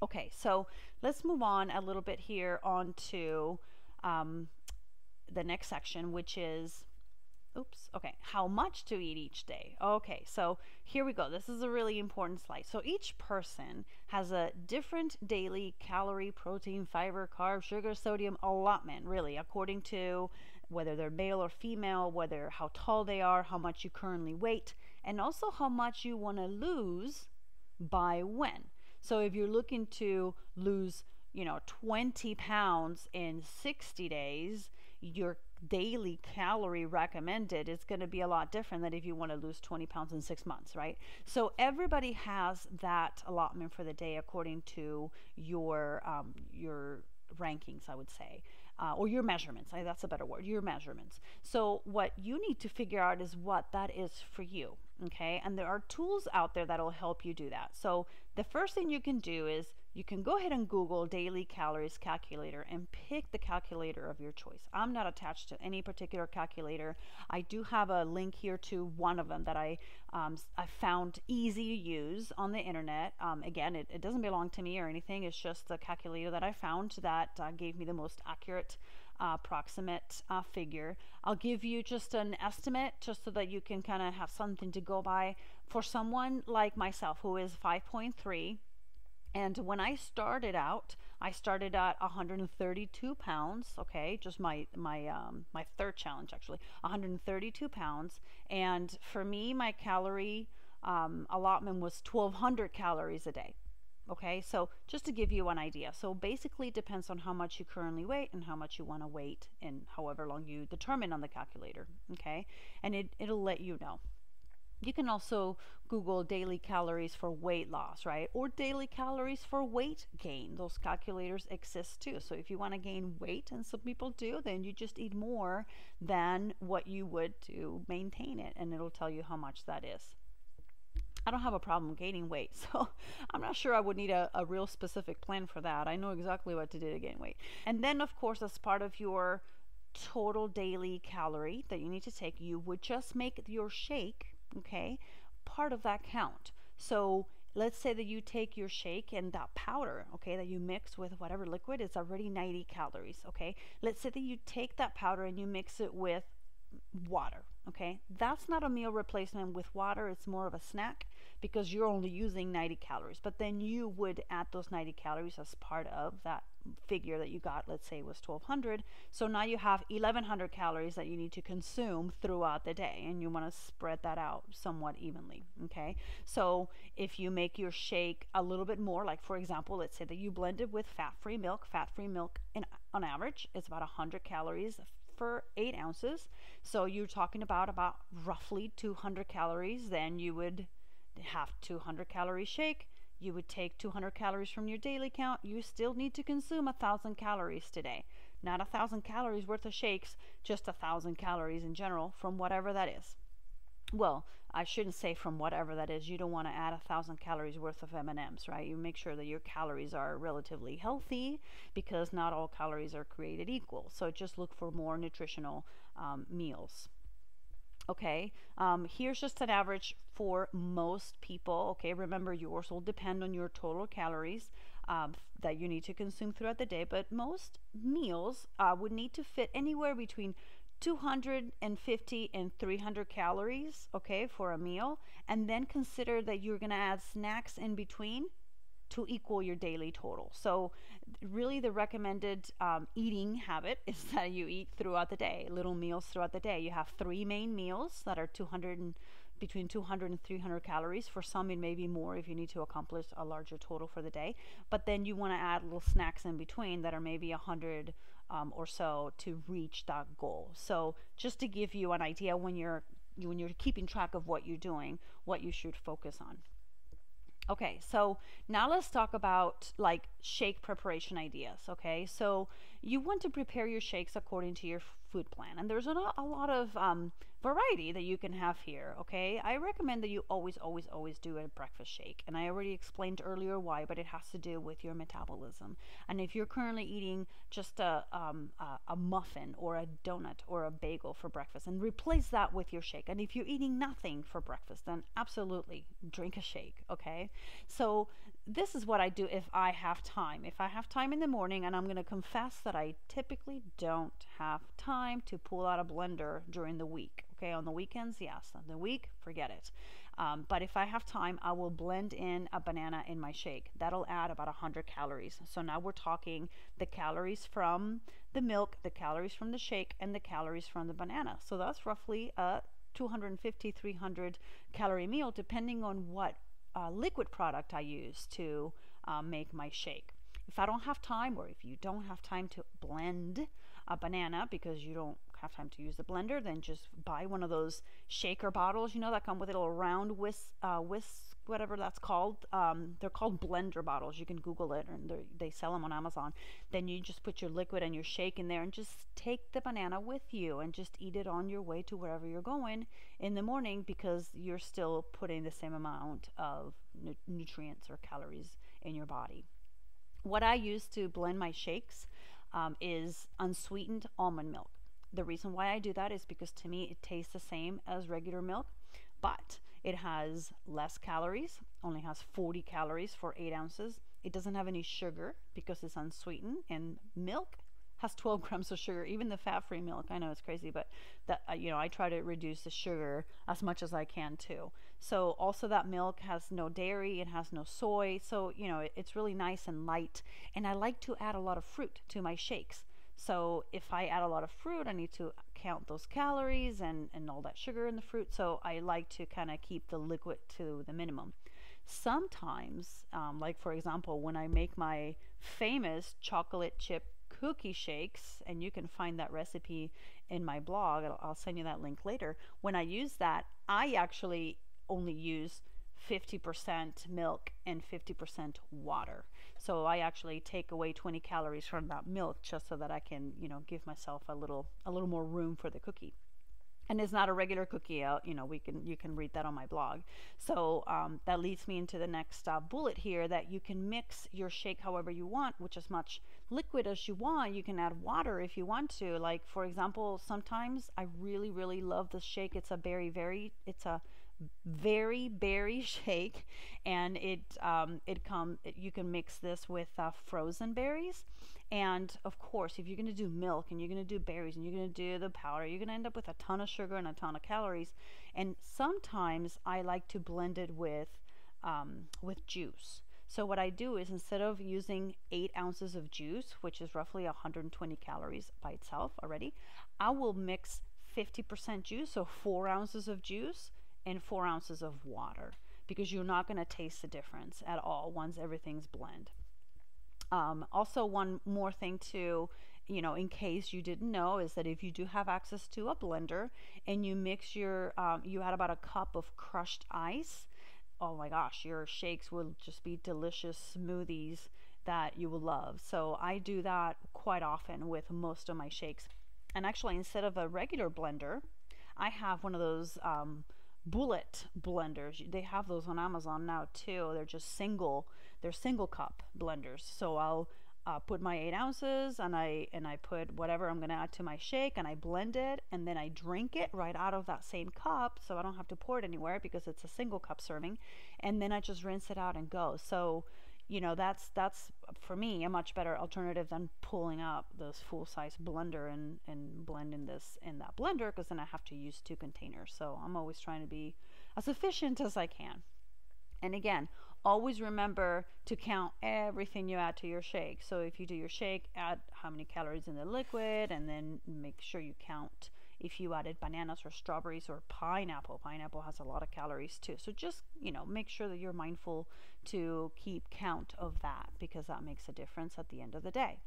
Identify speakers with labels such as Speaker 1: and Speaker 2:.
Speaker 1: Okay, so let's move on a little bit here onto um, the next section, which is oops, okay, how much to eat each day. Okay, so here we go. This is a really important slide. So each person has a different daily calorie, protein, fiber, carb, sugar, sodium allotment, really, according to whether they're male or female, whether how tall they are, how much you currently weight, and also how much you want to lose by when. So if you're looking to lose, 20 pounds in 60 days, your daily calorie recommended is going to be a lot different than if you want to lose 20 pounds in 6 months, right? So everybody has that allotment for the day according to your rankings, I would say, or your measurements. That's a better word, your measurements. So what you need to figure out is what that is for you. Okay, and there are tools out there that'll help you do that. So the first thing you can do is you can go ahead and Google daily calories calculator and pick the calculator of your choice. I'm not attached to any particular calculator. I do have a link here to one of them that I found easy to use on the internet. Again, it doesn't belong to me or anything. It's just the calculator that I found that gave me the most accurate approximate figure. I'll give you just an estimate just so that you can kind of have something to go by. For someone like myself who is 5.3, and when I started out, I started at 132 pounds. Okay, just my third challenge actually, 132 pounds. And for me, my calorie allotment was 1,200 calories a day. Okay, so just to give you an idea. So basically it depends on how much you currently weigh and how much you want to weight and however long you determine on the calculator. Okay, and it'll let you know. You can also Google daily calories for weight loss, right? Or daily calories for weight gain. Those calculators exist too. So if you want to gain weight, and some people do, then you just eat more than what you would to maintain it, and it'll tell you how much that is. I don't have a problem gaining weight, so I'm not sure I would need a real specific plan for that. I know exactly what to do to gain weight. And then, of course, as part of your total daily calorie that you need to take, you would just make your shake, okay, part of that count. So let's say that you take your shake and that powder, okay, that you mix with whatever liquid is already 90 calories, okay. Let's say that you take that powder and you mix it with water, okay. That's not a meal replacement with water. It's more of a snack because you're only using 90 calories, but then you would add those 90 calories as part of that figure that you got. Let's say it was 1,200, so now you have 1,100 calories that you need to consume throughout the day, and you want to spread that out somewhat evenly. Okay, so if you make your shake a little bit more, like for example, let's say that you blend it with fat-free milk. Fat-free milk on average is about 100 calories for 8 ounces, so you're talking about roughly 200 calories. Then you would have 200 calorie shake. You would take 200 calories from your daily count. You still need to consume 1,000 calories today. Not 1,000 calories worth of shakes, just 1,000 calories in general from whatever that is. Well, I shouldn't say from whatever that is. You don't want to add 1,000 calories worth of M&Ms, right? You make sure that your calories are relatively healthy because not all calories are created equal. So just look for more nutritional meals. Okay, here's just an average for most people. Okay, remember yours will depend on your total calories that you need to consume throughout the day, but most meals would need to fit anywhere between 250 and 300 calories, okay, for a meal. And then consider that you're going to add snacks in between to equal your daily total. So really the recommended eating habit is that you eat throughout the day, little meals throughout the day. You have 3 main meals that are between 200 and 300 calories. For some it may be more if you need to accomplish a larger total for the day, but then you want to add little snacks in between that are maybe 100 or so to reach that goal. So just to give you an idea, when you're keeping track of what you're doing, what you should focus on. Okay, so now let's talk about like shake preparation ideas. Okay, so you want to prepare your shakes according to your food plan, and there's a lot of variety that you can have here. Okay, I recommend that you always do a breakfast shake, and I already explained earlier why, but it has to do with your metabolism. And if you're currently eating just a muffin or a donut or a bagel for breakfast, and replace that with your shake. And if you're eating nothing for breakfast, then absolutely drink a shake. Okay, so this is what I do if I have time. If I have time in the morning, and I'm going to confess that I typically don't have time to pull out a blender during the week. Okay, on the weekends, yes. On the week, forget it. But if I have time, I will blend in a banana in my shake. That'll add about 100 calories. So now we're talking the calories from the milk, the calories from the shake, and the calories from the banana. So that's roughly a 250, 300 calorie meal, depending on what liquid product I use to make my shake. If I don't have time, or if you don't have time to blend a banana because you don't have time to use the blender, then just buy one of those shaker bottles, that come with a little round whisk, whatever that's called. They're called blender bottles. You can Google it, and they sell them on Amazon. Then you just put your liquid and your shake in there and just take the banana with you and just eat it on your way to wherever you're going in the morning, because you're still putting the same amount of nutrients or calories in your body. What I use to blend my shakes is unsweetened almond milk. The reason why I do that is because to me it tastes the same as regular milk, but it has less calories, only has 40 calories for 8 ounces. It doesn't have any sugar because it's unsweetened, and milk has 12 grams of sugar, even the fat-free milk. I know it's crazy, but that I try to reduce the sugar as much as I can too. So also that milk has no dairy, it has no soy, so it's really nice and light. And I like to add a lot of fruit to my shakes. So if I add a lot of fruit, I need to count those calories and all that sugar in the fruit. So I like to kind of keep the liquid to the minimum. Sometimes, like for example, when I make my famous chocolate chip cookie shakes, and you can find that recipe in my blog, I'll send you that link later. When I use that, I actually only use 50% milk and 50% water. So I actually take away 20 calories from that milk just so that I can, give myself a little more room for the cookie. And it's not a regular cookie. You can read that on my blog. So that leads me into the next bullet here, that you can mix your shake however you want, which is much liquid as you want. You can add water if you want to. Like for example, sometimes I really, really love this shake. It's a very berry shake, and you can mix this with frozen berries. And of course, if you're going to do milk and you're going to do berries and you're going to do the powder, you're going to end up with a ton of sugar and a ton of calories. And sometimes I like to blend it with juice. So what I do is, instead of using 8 ounces of juice, which is roughly 120 calories by itself already, I will mix 50% juice, so 4 ounces of juice and 4 ounces of water, because you're not going to taste the difference at all once everything's blend. Also, one more thing to, in case you didn't know, is that if you do have access to a blender and you mix you add about a cup of crushed ice, oh my gosh, your shakes will just be delicious smoothies that you will love. So I do that quite often with most of my shakes. And actually, instead of a regular blender, I have one of those bullet blenders. They have those on Amazon now too. They're single cup blenders. So I'll put my 8 ounces and I put whatever I'm gonna add to my shake, and I blend it, and then I drink it right out of that same cup, so I don't have to pour it anywhere because it's a single cup serving, and then I just rinse it out and go. So that's for me a much better alternative than pulling up this full-size blender and blending this in that blender, because then I have to use 2 containers. So I'm always trying to be as efficient as I can. And again, always remember to count everything you add to your shake. So if you do your shake, add how many calories in the liquid, and then make sure you count if you added bananas or strawberries or pineapple. Pineapple has a lot of calories too. So just, make sure that you're mindful to keep count of that, because that makes a difference at the end of the day.